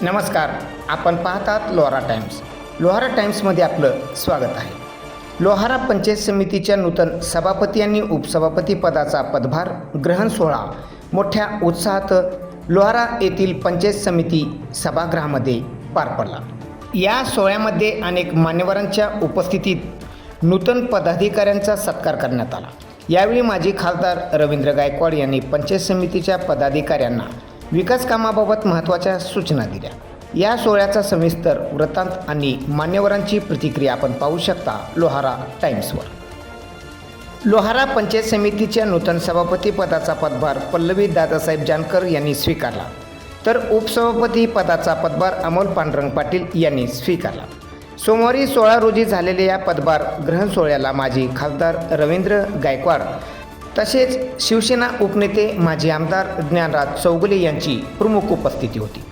नमस्कार, आपण पाहतात लोहारा टाइम्स. लोहारा टाइम्समध्ये आपलं स्वागत आहे. लोहारा पंचायत समितीच्या नूतन सभापती आणि उपसभापती पदाचा पदभार ग्रहण सोहळा मोठ्या उत्साहात लोहारा येथील पंचायत समिती सभागृहामध्ये पार पडला. या सोहळ्यामध्ये अनेक मान्यवरांच्या उपस्थितीत नूतन पदाधिकाऱ्यांचा सत्कार करण्यात आला. यावेळी माजी खासदार रवींद्र गायकवाड यांनी पंचायत समितीच्या पदाधिकाऱ्यांना विकास कामाबाबत महत्त्वाच्या सूचना दिल्या. या सोहळ्याचा सविस्तर वृत्तांत आणि मान्यवरांची प्रतिक्रिया आपण पाहू शकता लोहारा टाइम्सवर. लोहारा पंचायत समितीच्या नूतन सभापती पदाचा पदभार पल्लवी दादासाहेब जानकर यांनी स्वीकारला, तर उपसभापती पदाचा पदभार अमोल पांडुरंग पाटील यांनी स्वीकारला. सोमवारी 16 रोजी झालेल्या या पदभार ग्रहण सोहळ्याला माजी खासदार रवींद्र गायकवाड तसेच शिवसेना उपनेते माजी आमदार ज्ञानराज चौगुले यांची प्रमुख उपस्थिती होती.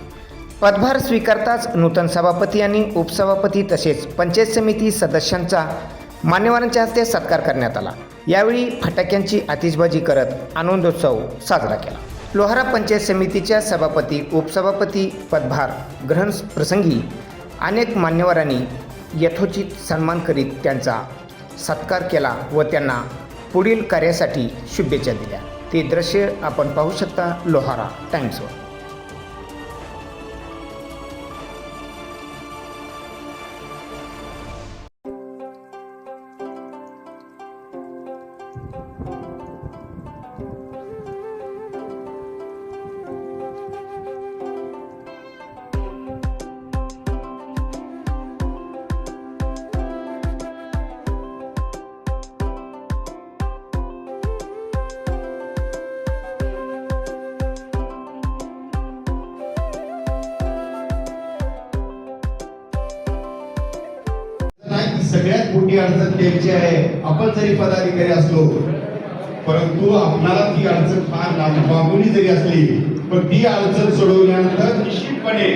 पदभार स्वीकारताच नूतन सभापती आणि उपसभापती तसेच पंचायत समिती सदस्यांचा मान्यवरांच्या हस्ते सत्कार करण्यात आला. यावेळी फटाक्यांची आतिषबाजी करत आनंदोत्सव साजरा केला. लोहारा पंचायत समितीच्या सभापती उपसभापती पदभार ग्रहण प्रसंगी अनेक मान्यवरांनी यथोचित सन्मान करीत त्यांचा सत्कार केला व त्यांना पुढील कार्यासाठी शुभेच्छा दिल्या. ते दृश्य आपण पाहू शकता लोहारा टाइम्सवर. सगळ्यात मोठी अडचण त्यांची आहे. आपण जरी पदाधिकारी असलो परंतु आपणाला ती अडचण फार मामूली जरी असली पण ती अडचण सोडवल्यानंतर निश्चितपणे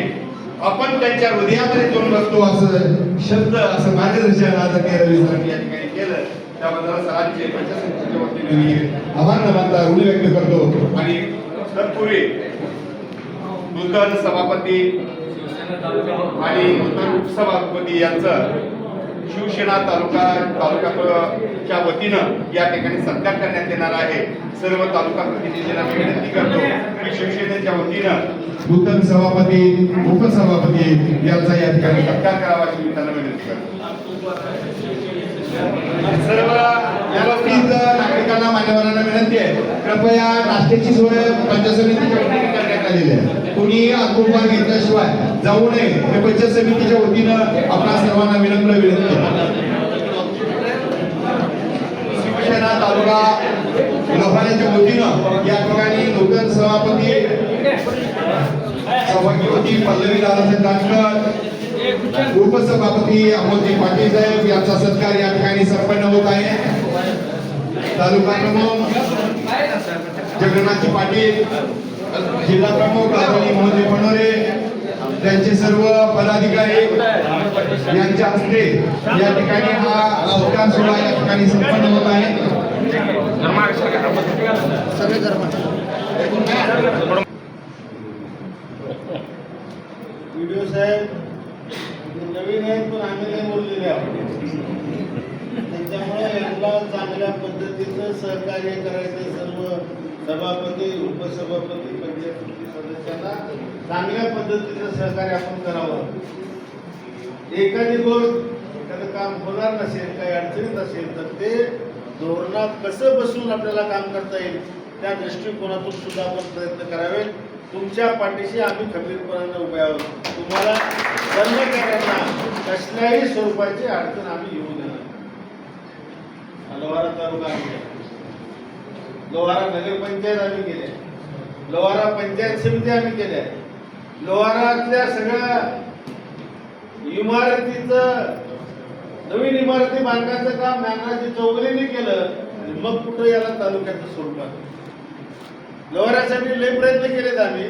आपण त्यांच्या हृदयामध्ये जाऊन बसतो असं शब्द असं मार्गदर्शन आदरणीय रवींद्र या ठिकाणी केलं. त्याबद्दल सरांचे पंचायत समितीच्या वतीने मी आभार मानता ऋण व्यक्त करतो. आणि तत्पूर्वी नूतन सभापती आणि नूतन उपसभापती यांचं शिवसेना तालुक्याच्या वतीनं या ठिकाणी सत्कार करण्यात येणार आहे. सर्व तालुका प्रतिनिधींना मी विनंती करतो की शिवसेनेच्या वतीनं नूतन सभापती उपसभापती यांचा या ठिकाणी सत्कार करावा अशी मी त्यांना विनंती करतो. सर्व उपस्थित नागरिकांना मान्यवरांना विनंती आहे, कृपया नाश्त्याची सोय पंचायत समितीच्या वतीने करण्यात आलेली आहे. कोणी अल्पोपहार घेतल्याशिवाय जाऊ नये हे पंचायत समितीच्या वतीनं आपल्या सर्वांना विनम्र विनंती आहे. शिवसेना तालुका लोहाऱ्याच्या वतीनं या ठिकाणी नूतन सभापती पल्लवी दादासाहेब जानकर, उपसभापती अमोलजी पाटील साहेब यांचा सत्कार या ठिकाणी संपन्न होत आहे. तालुका प्रमुख जगन्नाथजी पाटील, जिल्हा प्रमुख आदरणीय मोहनजी फणोरे, त्यांचे सर्व पदाधिकारी यांच्या हस्ते या ठिकाणी हा सत्कार सोहळा या ठिकाणी संपन्न होत आहे. व्हिडिओ साहेब नवीन आहेत पण आम्ही नाही बोललेले आहोत. त्याच्यामुळे यांना चांगल्या पद्धतीचं सहकार्य करायचं. सर्व सभापती उपसभापती पंचायत समिती सदस्यांना चांगल्या पद्धतीचं सहकार्य आपण करावं. एखादी गोष्ट एखादं काम होणार नसेल, काही अडचणीत असेल तर ते धोरणात कसं बसून आपल्याला काम करता येईल त्या दृष्टिकोनातून सुद्धा आपण प्रयत्न करावे. तुमच्या पाठीशी आम्ही खंबीरपणाने उभे आहोत. तुम्हाला कर्मचाऱ्यांना कसल्याही स्वरूपाची अडचण आम्ही येऊ देणार. लोहारा तालुका आम्ही केला, लोहारा नगरपंचायत आम्ही केले, लोहारा पंचायत समिती आम्ही केल्या, लोहारातल्या सगळ्या इमारतीचं नवीन इमारती बांधण्याचं काम ज्ञानराज चौगुलेंनी केलं. आणि मग कुठं याला तालुक्याचं स्वरूपात लोहाऱ्यासाठी लय प्रयत्न केलेत आम्ही.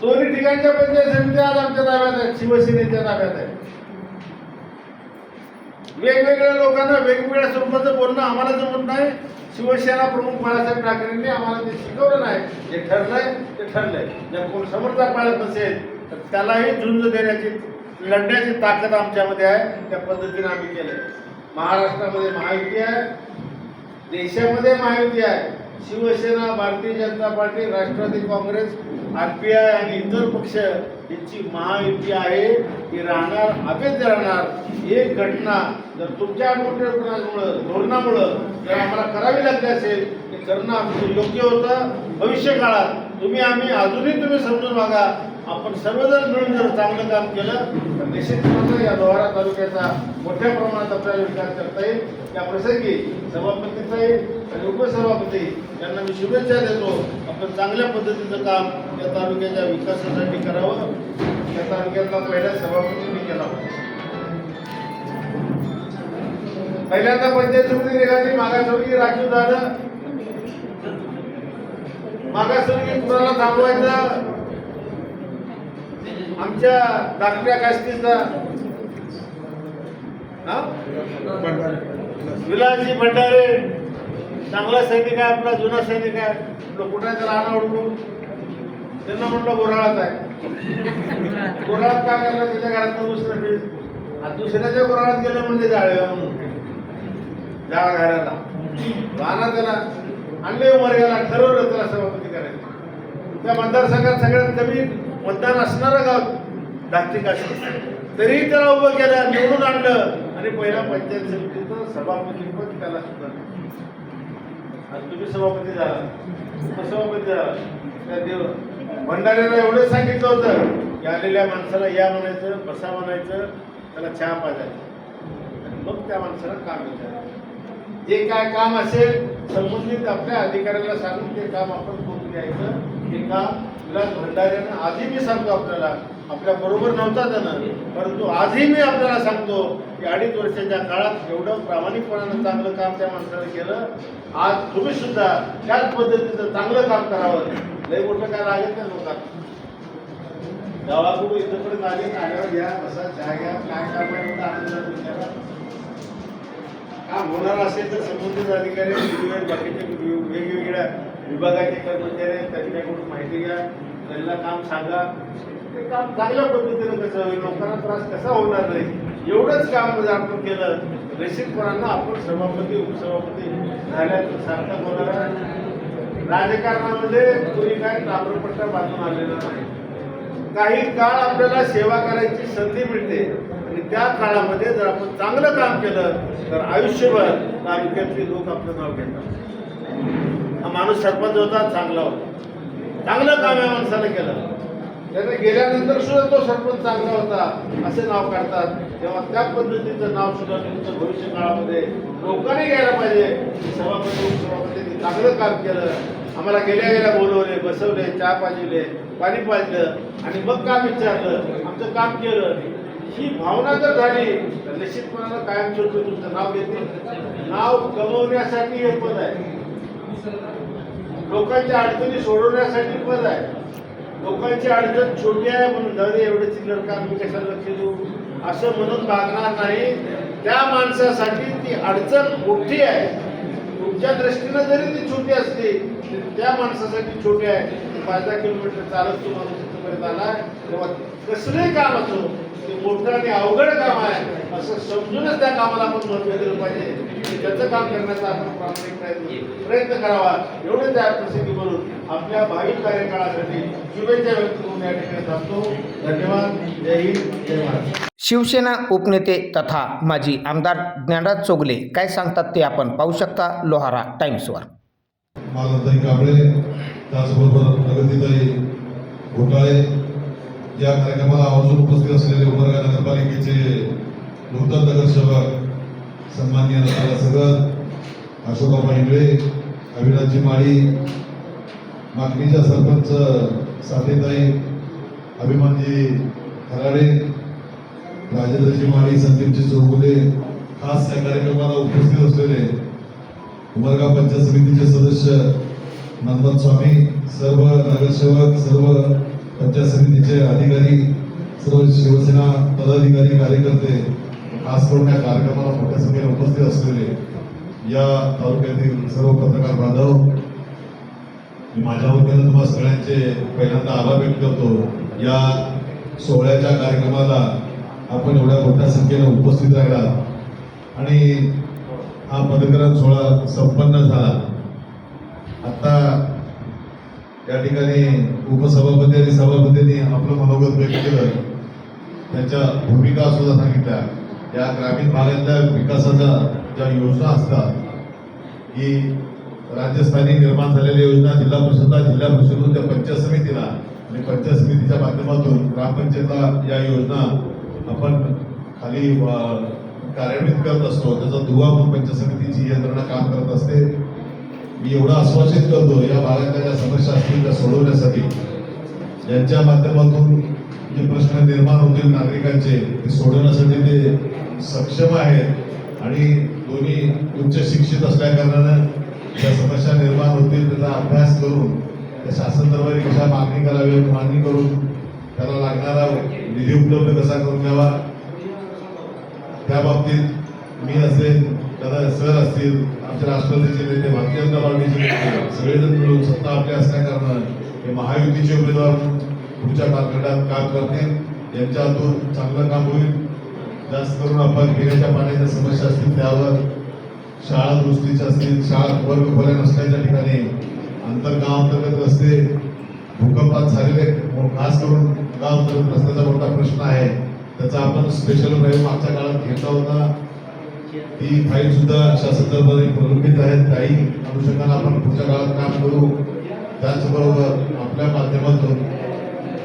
दोन्ही ठिकाणच्या पंचायत समित्या आज आमच्या ताब्यात आहेत, शिवसेनेच्या ताब्यात आहेत. वेगवेगळ्या लोकांना वेगवेगळ्या स्वरूपाचं बोलणं आम्हाला जमत नाही. शिवसेना प्रमुख बाळासाहेब ठाकरेंनी आम्हाला ते शिकवलं नाही. जे ठरलंय ते ठरलंय. जर कोण समर्था पाळत नसेल तर त्यालाही झुंज देण्याची लढण्याची ताकद आमच्यामध्ये आहे. त्या पद्धतीने आम्ही केलंय. महाराष्ट्रामध्ये महायुती आहे, देशामध्ये महायुती आहे. शिवसेना, भारतीय जनता पार्टी, राष्ट्रवादी काँग्रेस, RPI आणि इतर पक्ष यांची महायुती आहे. ती राहणार, अभेद्य राहणार. एक घटना जर तुमच्या धोरणामुळं जर आम्हाला करावी लागली असेल ते करणं आमचं योग्य होतं. भविष्य काळात आम्ही अजूनही समजून बघा. आपण सर्वजण मिळून जर चांगलं काम केलं तर निश्चितपणे या लोहारा तालुक्याचा मोठ्या प्रमाणात आपल्याला विकास करता येईल. या प्रसंगी सभापतीचाही आणि उपसभापती यांना मी शुभेच्छा देतो. आपण चांगल्या पद्धतीचं काम या तालुक्याच्या विकासासाठी करावं. या तालुक्यातला पहिला सभापती मी केला होता. पहिल्यांदा पंचायत समिती निघाली, मागासवर्गीय राखीव झालं. मागासवर्गीय कुणाला थांबवायचं, आमच्या धाकट्या कास्तीचा विलासजी भंडारे चांगला सैनिक आहे, आपला जुना सैनिक आहे. कुठाचा राणा उडकून त्यांना म्हटलं गोराळात आहे. गोराळात काय करणार, त्याच्या घरात दुसऱ्याच्या गोराळात गेलं म्हणजे जाळ्या म्हणून जाळ घालायला राणा त्याला आणले उमरग्याला. ठरवलं त्याला सभापती करायचं. त्या मतदारसंघात सगळ्यात कमी मतदान असणारं गाव धाकटी काशी, तरीही त्याला उभं केलं, निवडून आणलं आणि पहिला पंचायत समितीचं सभापती पण त्याला सुद्धा. आणि तुम्ही सभापती झाला, उपसभापती झाला. त्या देव भंडाऱ्याला एवढंच सांगितलं होतं की आलेल्या माणसाला या म्हणायचं, बसा म्हणायचं, त्याला चहा पाजायचं आणि मग त्या माणसाला काम विचारायचं. जे काय काम असेल संबंधित आपल्या अधिकाऱ्याला सांगून ते काम आपण करून घ्यायचं. हे काम विलास भंडाऱ्यानं आजही मी सांगतो आपल्याला, आपल्या बरोबर नव्हता त्यानं, परंतु आजही मी आपल्याला सांगतो की 2.5 वर्षाच्या काळात एवढं प्रामाणिकपणानं चांगलं काम त्या माणसानं केलं. आज तुम्ही सुद्धा त्याच पद्धतीचं चांगलं काम करावं. लय मोठं काय लागेल त्या लोकांना गावाकडून इथंपर्यंत आले, आल्यावर घ्या, बसा, चहा घ्या, काय काम आहे एवढा आनंदात विचारा. काम होणार असेल तर संबंधित अधिकारी बाकीचे वेगवेगळ्या विभागाचे कर्मचारी आहेत, त्यांच्याकडून माहिती घ्या, त्यांना काम सांगा. ते काम चांगल्या पद्धतीनं कसं होईल, लोकांना त्रास कसा होणार नाही, एवढंच काम जर आपण केलं निश्चितपणानं आपण सभापती उपसभापती झाल्याचं सार्थक होणार आहे. राजकारणामध्ये कोणी काय ताम्रपट्टा बांधून आलेला नाही. काही काळ आपल्याला सेवा करायची संधी मिळते आणि त्या काळामध्ये जर आपण चांगलं काम केलं तर आयुष्यभर तालुक्यातले लोक आपलं नाव घेतात. हा माणूस सरपंच होता, चांगला होता, चांगलं काम या माणसानं केलं. त्याने गेल्यानंतर सुद्धा तो सरपंच चांगला होता असं नाव काढतात. तेव्हा त्या पद्धतीचं नाव सुद्धा तुमचं भविष्य काळामध्ये लोकांनी घ्यायला पाहिजे. सभापती उपसभापतींनी चांगलं काम केलं, आम्हाला गेल्या बोलवले, बसवले, चहा पाजिले, पाणी पाजलं आणि मग काम विचारलं, आमचं काम केलं. ही भावना जर झाली तर निश्चितपणानं कायमस्वरूपी तुमचं नाव घेते. नाव कमवण्यासाठी हे पद आहे, लोकांच्या अडचणी सोडवण्यासाठी पद आहे. लोकांची अडचण छोटी आहे म्हणून जाऊ एवढे चिल्लर काम मी कशाला लक्ष देऊ असं म्हणून भागणार नाही. त्या माणसासाठी ती अडचण मोठी आहे. तुमच्या दृष्टीनं जरी ती छोटी असली तरी त्या माणसासाठी छोटी आहे. 5-10 किलोमीटर चालत तो माणूस तिथपर्यंत आला, तेव्हा कसलंही काम असो ते मोठं आणि अवघड काम आहे असं समजूनच त्या कामाला आपण महत्त्व दिलं पाहिजे. त्याचं काम करण्याचा आपण प्रामाणिक प्रयत्न करावा. एवढे त्या प्रसंगी बोलून आपल्या भावी कार्यकाळासाठी शुभेच्छा व्यक्त करून या ठिकाणी थांबतो. धन्यवाद. जय हिंद, जय महाराष्ट्र. शिवसेना उपनेते तथा माजी आमदार ज्ञानराज चोगले काय सांगतात ते आपण पाहू शकता लोहारा टाइम्सवर. मालताई कांबळे, त्याचबरोबर प्रगतीताई घोटाळे, या कार्यक्रमाला आवर्जून उपस्थित असलेले उमरगा नगरपालिकेचे नूतन नगरसेवक सन्माननीय नंदला सगळ, अशोकराव इंगळे, अविनाशजी माळी, मागणीच्या सरपंच साथीताई, अभिमानजी खराडे, राजेंद्रजी माळी, संदीपजी चौगुले, खास या कार्यक्रमाला उपस्थित असलेले उमरगा पंचायत समितीचे सदस्य नंदन स्वामी, सर्व नगरसेवक, सर्व पंचायत समितीचे अधिकारी, सर्व शिवसेना पदाधिकारी, कार्यकर्ते खास करून या कार्यक्रमाला मोठ्या संख्येने उपस्थित असलेले या तालुक्यातील सर्व पत्रकार बांधव, मी माझ्या वतीनं तुम्हाला सगळ्यांचे पहिल्यांदा आभार व्यक्त करतो. या सोहळ्याच्या कार्यक्रमाला आपण एवढ्या मोठ्या संख्येने उपस्थित राहिला आणि हा पदग्रहण सोहळा संपन्न झाला. आता या ठिकाणी उपसभापती आणि सभापतींनी आपलं मनोगत व्यक्त केलं, त्यांच्या भूमिका सुद्धा सांगितल्या. या ग्रामीण भागातल्या विकासाच्या ज्या योजना असतात की राज्यस्थानी निर्माण झालेल्या योजना जिल्हा परिषदून त्या पंचायत समितीला आणि पंचायत समितीच्या माध्यमातून ग्रामपंचायतला या योजना आपण खाली कार्यान्वित करत असतो. त्याचा दुवा म्हणून पंचायत समितीची यंत्रणा काम करत असते. मी एवढं आश्वासित करतो, या भागातल्या ज्या समस्या असतील त्या सोडवण्यासाठी यांच्या माध्यमातून जे प्रश्न निर्माण होतील नागरिकांचे ते सोडवण्यासाठी ते सक्षम आहेत आणि दोन्ही उच्च शिक्षित असल्या कारणानं ज्या समस्या निर्माण होतील त्याचा अभ्यास करून त्या शासन दरबारी कशा मागणी करून त्याला लागणारा निधी उपलब्ध कसा करून द्यावा, त्या बाबतीत मी असेल, दादा सर असतील, आमचे राष्ट्रवादीचे नेते, भारतीय जनता पार्टीचे नेते सगळेजण मिळून सत्ता आपली असल्या कारणानं हे महायुतीचे उमेदवार पुढच्या कालखंडात काम करतील. यांच्या हातून चांगलं काम होईल. जास्त करून आपण पिण्याच्या पाण्याच्या समस्या असतील त्यावर, शाळा दुरुस्तीच्या असतील, शाळा वर्ग खोल्या नसल्याच्या ठिकाणी, आंतरगावांतर्गत रस्ते भूकंपात झालेले खास करून गावांतर्गत रस्त्याचा मोठा प्रश्न आहे. त्याचा आपण स्पेशल ड्राईव्ह मागच्या काळात घेतला होता. ती फाईल सुद्धा शासन दरबारी प्रलंबित आहेत. काही अनुषंगाने आपण पुढच्या काळात काम करू. त्याचबरोबर आपल्या माध्यमातून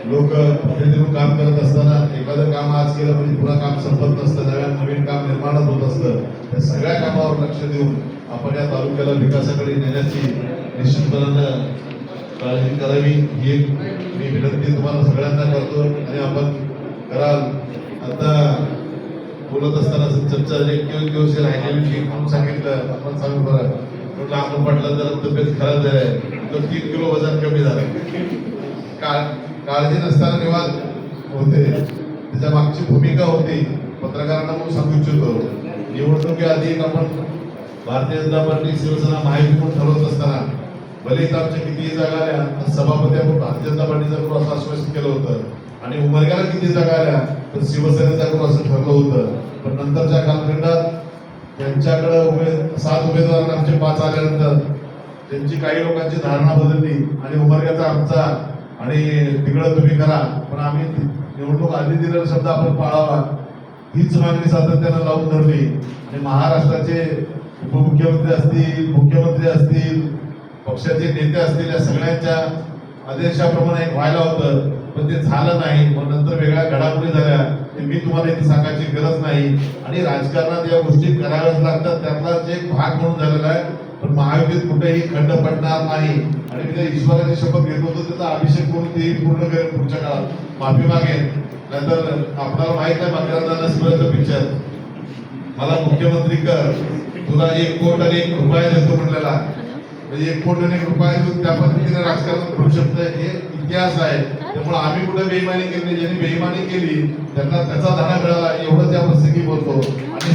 लोक प्रतिनिधीतून काम करत असताना एखादं काम आज केलं म्हणजे पुन्हा काम संपत नसतं, नवीन काम निर्माणच होत असतं. त्या सगळ्या कामावर लक्ष देऊन आपण या तालुक्याला विकासाकडे नेण्याची निश्चितपणानं काळजी करावी ही एक मी विनंती तुम्हाला सगळ्यांना करतो आणि आपण कराल. आता बोलत असताना चर्चा एक दिवस राहिलेली म्हणून सांगितलं, आपण सांगू बरं म्हटलं आपण म्हटलं जर तब्येत खराब आहे तर 3 किलो वजन कमी झालं. काळजी नसताना निवांत होते. त्याच्या मागची भूमिका होती पत्रकारांना म्हणून सांगू इच्छितो. निवडणुकीआधी आपण भारतीय जनता पार्टी, शिवसेना, महायुती म्हणून ठरवत असताना भले इथं आमच्या कितीही जागा आल्या तर सभापती आपण भारतीय जनता पार्टीचा करू असं आश्वासित केलं होतं आणि उमरग्याला किती जागा आल्या तर शिवसेनेचा करू असं ठरलं होतं. पण नंतरच्या कालखंडात त्यांच्याकडे 7 उमेदवार आमचे 5 आल्यानंतर त्यांची काही लोकांची धारणा बदलली आणि उमरग्याचा आमचा आणि तिकडं तुम्ही करा, पण आम्ही निवडणूक आधी दिलेला शब्द आपण पाळावा हीच मागणी सातत्यानं लावून धरली. आणि महाराष्ट्राचे उपमुख्यमंत्री असतील, मुख्यमंत्री असतील, पक्षाचे नेते असतील, या सगळ्यांच्या आदेशाप्रमाणे एक व्हायला होतं पण ते झालं नाही. मग नंतर वेगळ्या घडामोडी झाल्या, ते मी तुम्हाला इथे सांगायची गरज नाही. आणि राजकारणात या गोष्टी कराव्याच लागतात, त्यातलाच एक भाग म्हणून झालेला आहे. पण महायुतीत कुठेही खंड पडणार नाही आणि मी त्या ईश्वराची शपथ घेत होतो त्याचा अभिषेक करून तेही पूर्ण करेल पुढच्या काळात. माफी मागेन. नाहीतर आपल्याला माहित आहे मकरंद नसल्याचं पिक्चर, मला मुख्यमंत्री कर, तुला 1 कोटी आणि 1 रुपया देतो म्हणलेला, म्हणजे 1 कोटी आणि 1 रुपया देऊन त्या पद्धतीने राजकारण करू शकतं. हे इतिहास आहे. त्यामुळे आम्ही कुठे बेईमानी केली, ज्यांनी बेईमानी केली त्यांना त्याचा धडा मिळाला एवढंच या प्रसंगी बोलतो. आणि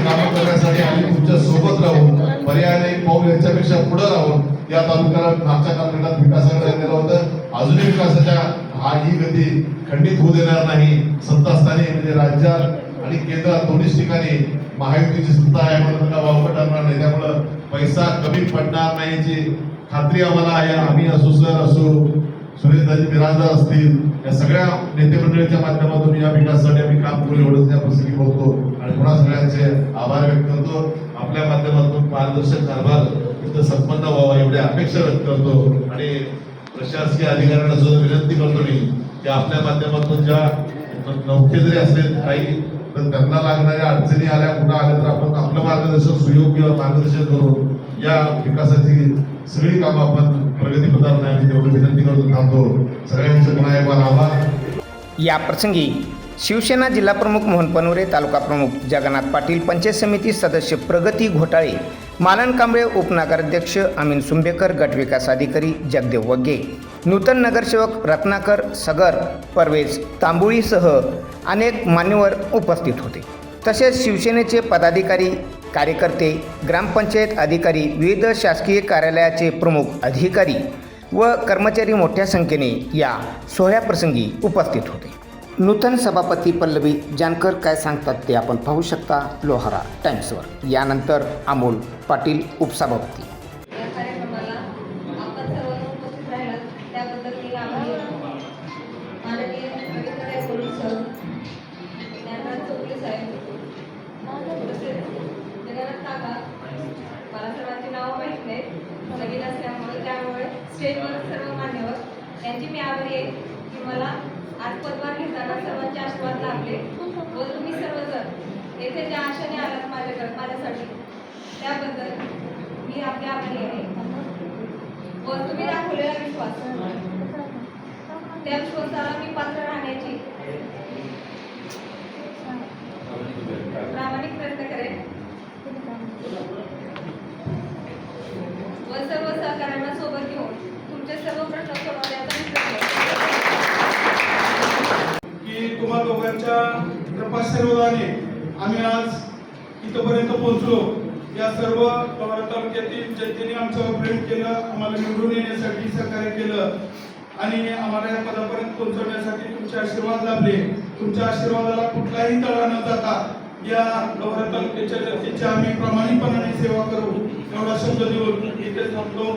कामं करण्यासाठी आम्ही तुमच्या सोबत राहून पर्यायाने पाऊल याच्यापेक्षा पुढे राहून या तालुक्याला मागच्या कालखंडात विकासाकडे नेलं होतं. अजूनही विकासाच्या ही गती खंडित होऊ देणार नाही. सत्तास्थानी म्हणजे राज्यात आणि केंद्रात दोन्हीच ठिकाणी महायुतीची सत्ता आहे म्हणून वावगं ठरणार नाही. त्यामुळं पैसा कमी पडणार नाही याची खात्री आम्हाला आहे. आम्ही असो, सर असो, सुरेशदाजी बिराजदार असतील, या सगळ्या नेते मंडळीच्या माध्यमातून या विकासासाठी आम्ही काम करू एवढंच या प्रसंगी बोलतो आणि पुन्हा सगळ्यांचे आभार व्यक्त करतो. आपल्या माध्यमातून पारदर्शक कारभार इथं संपन्न व्हावा एवढी अपेक्षा व्यक्त करतो आणि प्रशासकीय अधिकाऱ्यांना सुद्धा विनंती करतो मी की आपल्या माध्यमातून ज्या नौके जरी असले काही तर त्यांना लागणाऱ्या अडचणी आल्या कुठं आल्या तर आपण आपलं मार्गदर्शन सुयोग्य मार्गदर्शन करून या विकासाची सगळी कामं आपण प्रगतीपथावर नाही एवढी विनंती करतो. थांबतो. सगळ्यांचे पुन्हा एक बार आभार. या प्रसंगी शिवसेना जिल्हा प्रमुख मोहन पनोरे, तालुका प्रमुख जगन्नाथ पाटील, पंचायत समिती सदस्य प्रगती घोटाळे, मालन कांबळे उपनगराध्यक्ष अमीन सुंबेकर, गटविकास अधिकारी जगदेव वग्गे, नूतन नगरसेवक रत्नाकर सगर, परवेज तांबुळीसह अनेक मान्यवर उपस्थित होते. तसेच शिवसेनेचे पदाधिकारी, कार्यकर्ते, ग्रामपंचायत अधिकारी, विविध शासकीय कार्यालयाचे प्रमुख अधिकारी व कर्मचारी मोठ्या संख्येने या सोहळ्याप्रसंगी उपस्थित होते. नूतन सभापती पल्लवी जानकर काय सांगतात ते आपण पाहू शकता लोहारा टाइम्सवर. यानंतर अमोल पाटील उपसभापती. या कार्यक्रमाला आपण सर्वांना उपस्थित राहिलात त्याबद्दल मी आभारी आहे. माननीय रवींद्र पोलीस सर, ज्ञानराज चौगुले साहेब, तसेच जगन्नाथ काका, मला सर्वांची नावं माहीत नाहीत नवीन असल्यामुळे, त्यामुळे स्टेजवर सर्व मान्यवर यांची मी आभारी आहे की मला आज पदभार घेताना सर्वांचे आशीर्वाद लाभले व तुम्ही सर्वजण येथे ज्या आशेने आलात माझ्यासाठी त्याबद्दल मी आपले आभारी आहे. व तुम्ही दाखवलेला विश्वास, त्या विश्वासाला मी पात्र राहण्याची प्रामाणिक प्रयत्न करेन व सर्व सहकाऱ्यांना सोबत घेऊन तुमचे सर्व प्रश्न सोडवण्याचा मी प्रयत्न करेन. की तुम्हा दोघांच्या कृपाशीर्वादाने आम्ही आज इथपर्यंत पोहोचलो. या सर्व लोहारा तालुक्यातील जनतेने आमच्यावर प्रेम केलं, आम्हाला निवडून येण्यासाठी सहकार्य केलं आणि आम्हाला या पदापर्यंत पोहोचवण्यासाठी तुमचे आशीर्वाद लाभले. तुमच्या आशीर्वादाला कुठलाही तडा न जाता या लोहारा तालुक्याच्या जनतेची आम्ही प्रामाणिकपणाने सेवा करू एवढा शब्द देऊन इथे थांबतो.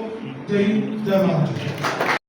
जय हिंद, जय महाराष्ट्र.